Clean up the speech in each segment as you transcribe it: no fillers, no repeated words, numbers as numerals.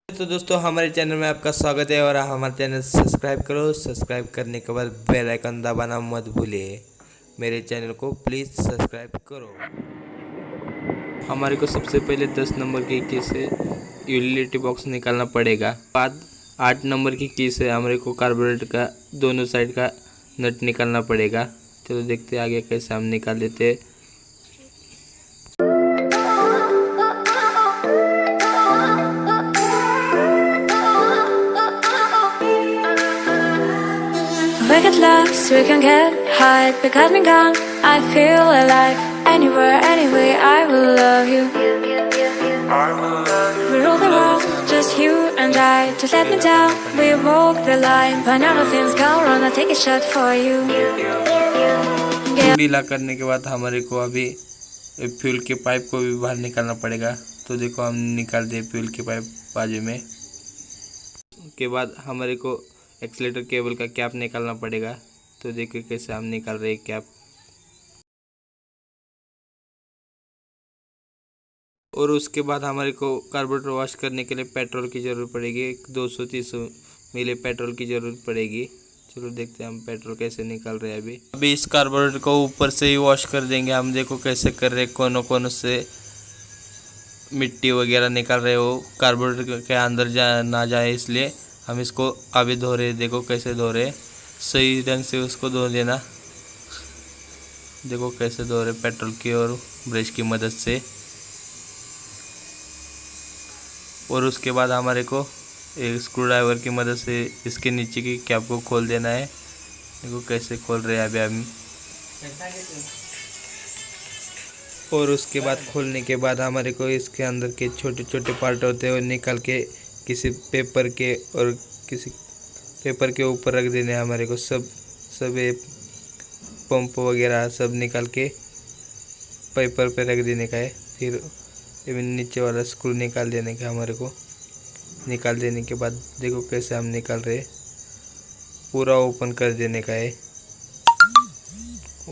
तो दोस्तों हमारे चैनल में आपका स्वागत है और हमारे चैनल सब्सक्राइब करो। सब्सक्राइब करने के बाद बेल आइकन दबाना मत भूलिए। मेरे चैनल को प्लीज़ सब्सक्राइब करो। हमारे को सबसे पहले 10 नंबर की की से यूटिलिटी बॉक्स निकालना पड़ेगा। बाद 8 नंबर की की से हमारे को कार्बोरेटर का दोनों साइड का नट निकालना पड़ेगा। चलो देखते हैं आगे कैसे हम निकाल देते हैं। We get lost, we can get high because me gone. I feel alive. Anywhere, anyway, I will love you. We rule the world, just you and I. Just let me down, we walk the line. But now things go wrong, I take a shot for you. ढीला करने के बाद हमारे को अभी fuel के pipe को भी बाहर निकालना पड़ेगा। तो देखो हम निकाल दिए फ्यूल के पाइप बाजू में। उसके बाद हमारे को एक्सीलेटर केबल का कैप निकालना पड़ेगा। तो देखिए कैसे हम निकाल रहे हैं कैप। और उसके बाद हमारे को कार्बोरेटर वॉश करने के लिए पेट्रोल की ज़रूरत पड़ेगी। 230 मिली पेट्रोल की ज़रूरत पड़ेगी। चलो देखते हैं हम पेट्रोल कैसे निकाल रहे हैं। अभी इस कार्बोरेटर को ऊपर से ही वॉश कर देंगे। हम देखो कैसे कर रहे, कोनों कोनों से मिट्टी वगैरह निकाल रहे हो, कार्बोरेटर के अंदर ना जाए, इसलिए हम इसको अभी धो रहे। देखो कैसे धो रहे, सही ढंग से उसको धो देना। देखो कैसे धो रहे पेट्रोल की और ब्रश की मदद से। और उसके बाद हमारे को एक स्क्रू ड्राइवर की मदद से इसके नीचे की कैप को खोल देना है। देखो कैसे खोल रहे हैं अभी हम। और उसके बाद खोलने के बाद हमारे को इसके अंदर के छोटे छोटे पार्ट होते हैं वो निकाल के किसी पेपर के ऊपर रख देने। हमारे को सब पंप वगैरह सब निकाल के पेपर पे रख देने का है। फिर नीचे वाला स्क्रू निकाल देने का हमारे को। निकाल देने के बाद देखो कैसे हम निकाल रहे, पूरा ओपन कर देने का है।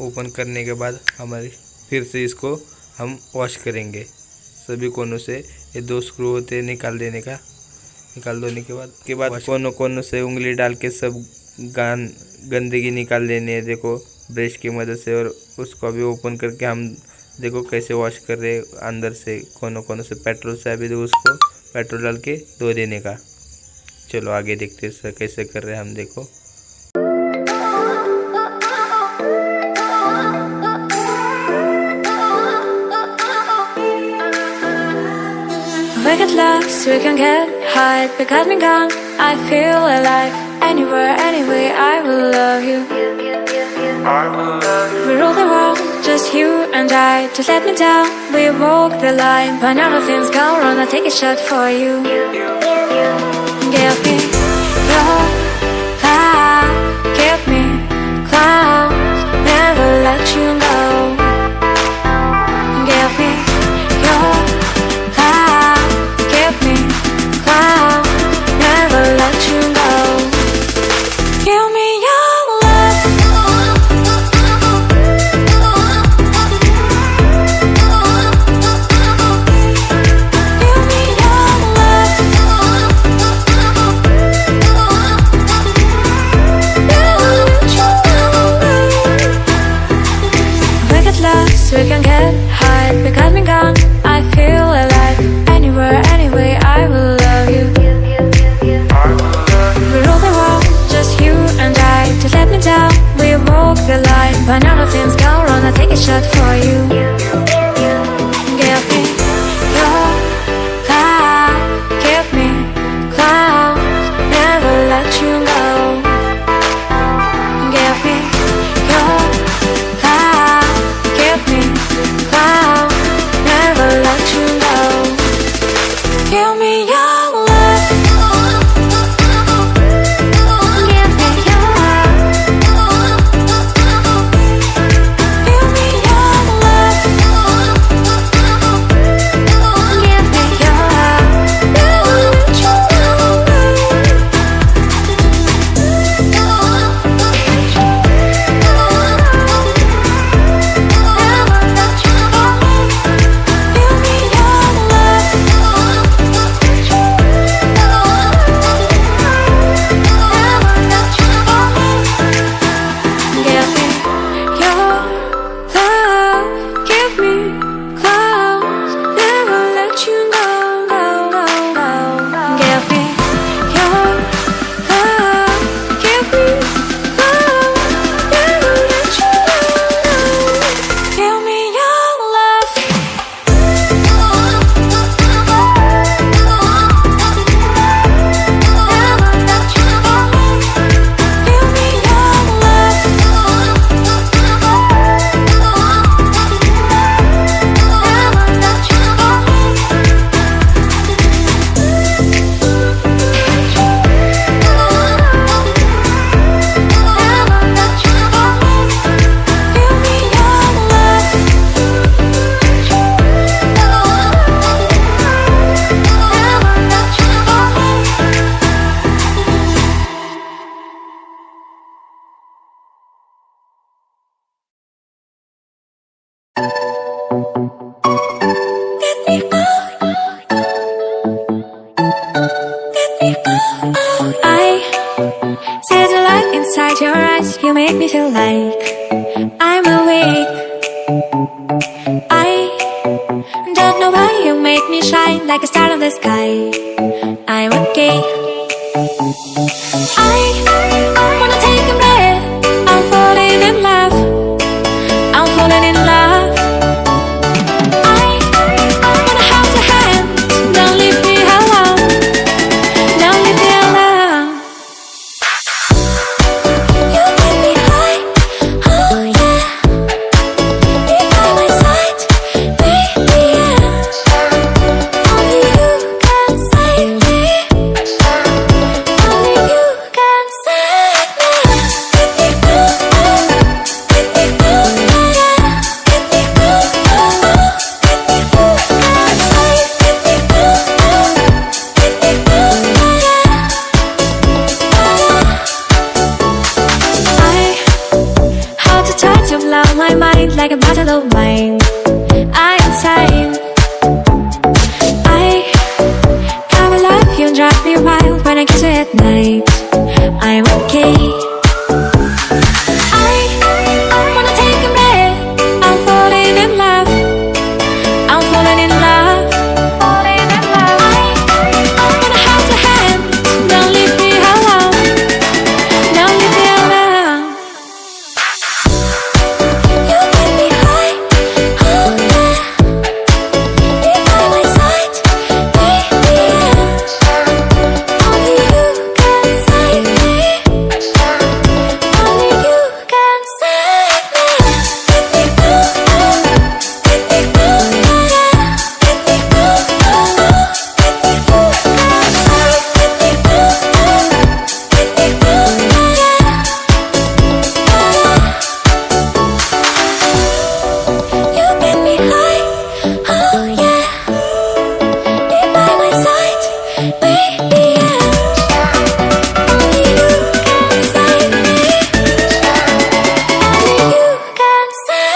ओपन करने के बाद हमारे फिर से इसको हम वॉश करेंगे सभी कोनों से। ये 2 स्क्रू होते हैं निकाल देने का। निकाल देने के बाद कोनों कोनों से उंगली डाल के सब गंदगी निकाल देनी है। देखो ब्रश की मदद से। और उसको अभी ओपन करके हम देखो कैसे वॉश कर रहे अंदर से कोनों कोनों से पेट्रोल से। अभी देखो उसको पेट्रोल डाल के धो देने का। चलो आगे देखते हैं कैसे कर रहे हैं हम। देखो We get lost, we can get high because me gone. I feel alive. Anywhere, anyway, I will love you. We rule the world, just you and I. Just let me down, we walk the line. But now things go wrong, I take a shot for you. Give me your love, give me clouds, never let you go. Give me your love, give me clouds, never let you go. Give me your love. Give me your love. Never let you go. We get lost, we can get high because me gone. I feel alive. Anywhere, anyway, I will love you. We rule the world, just you and I. Just let me down, we walk the line. But now things go wrong, I take a shot for you. Give me your love, give me clouds, never let you go. Give me your love, give me clouds, never let you go. Give me your love. Give me your love. Give me your love. me feel like I'm awake. I don't know why you make me shine like a star in the sky. I'm okay. I wanna take a breath. I'm falling in love. I'm falling in love. I wanna hold your hand. Don't leave me alone. Don't leave me alone. You make me high. Oh yeah. Be by my side, baby. Yeah. Only you can save me. Only you can save me. How to touch you blow my mind like a bottle of wine. I am insane. I come alive, you drive me wild when I kiss you at night. I'm okay. I wanna take a breath. I'm falling in love. I'm falling in love. I wanna hold your hand. Don't leave me alone. Don't leave me alone. You make me high. Oh yeah. Be by my side, baby. Yeah. Only you can save me. Only you can save me. You make me high. Oh yeah. Be by my side, baby. Yeah. Only you can save me. Only you can save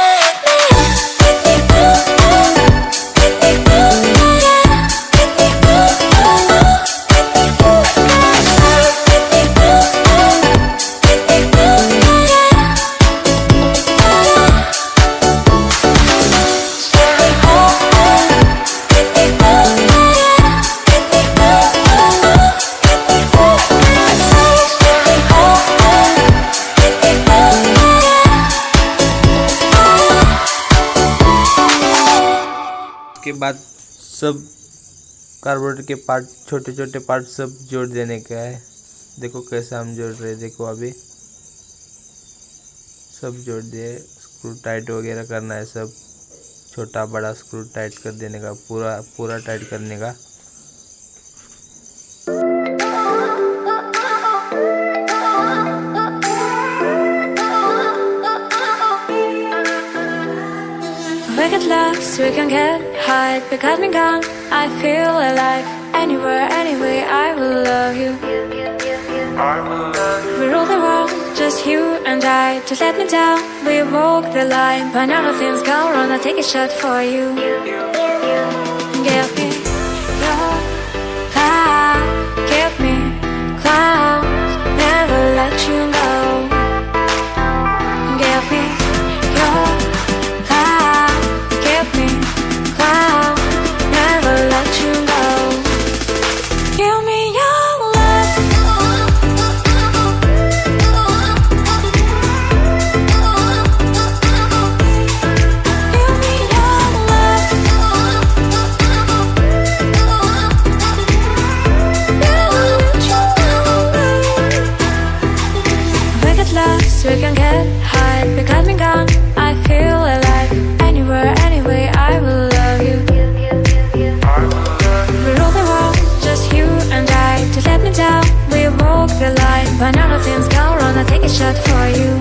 उसके बाद सब carburettor के part, छोटे छोटे part सब जोड़ देने का है। देखो कैसे हम जोड़ रहे हैं। देखो अभी सब जोड़ दिए। स्क्रू टाइट वगैरह करना है, सब छोटा बड़ा स्क्रू टाइट कर देने का, पूरा टाइट करने का। We get lost, we can get high. Because me gone, I feel alive. Anywhere, anyway, I will love you. We rule the world, just you and I. Just let me down, we walk the line. When all the things go wrong, I'll take a shot for you. Give me your love, give me clouds, never let you go. Give me your love, give me clouds, never let you go. Give me your love. Give me your love. We get lost, we can get high. Because me gone, I feel alive. Anywhere, anyway, I will love you. We rule the world, just you and I. Just let me down, we walk the line. When all the things go wrong, I'll take a shot for you.